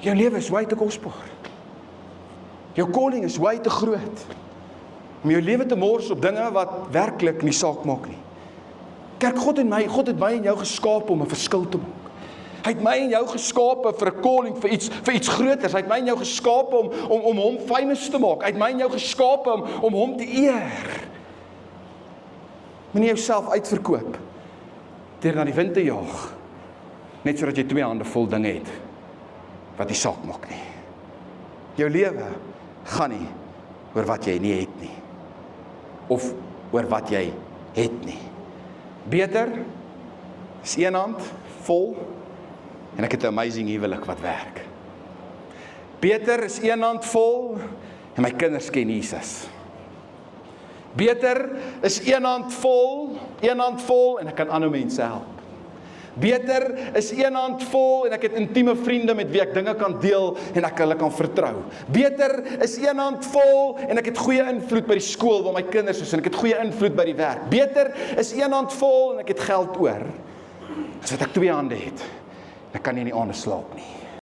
Jou lewe is baie te kosbaar. Jou calling is baie te groot. Om jou lewe te mors op dinge wat werklik nie saak maak nie. Kerk, God het my en jou geskaap om 'n verskil te maak. Hy het my en jou geskape vir 'n calling, vir iets groters. Hy het my en jou geskape om hom famous te maak. Hy het my en jou geskape om hom te eer. Moenie jouself uitverkoop deur na die wind te jaag, net sodat jy 2 hande vol dinge het wat nie saak maak nie. Jou lewe gaan nie oor wat jy nie het nie, of oor wat jy het nie. Beter is 1 hand vol en ek het 'n amazing huwelik wat werk. Beter is 1 hand vol en my kinders ken Jesus. Beter is 1 hand vol en ek kan ander mense help. Beter is 1 hand vol en ek het intieme vriende met wie ek dinge kan deel en ek hulle kan vertrou. Beter is 1 hand vol en ek het goeie invloed by die skool waar my kinders is en ek het goeie invloed by die werk. Beter is 1 hand vol en ek het geld oor as wat ek 2 hande het. Ek kan nie in die aande slaap nie.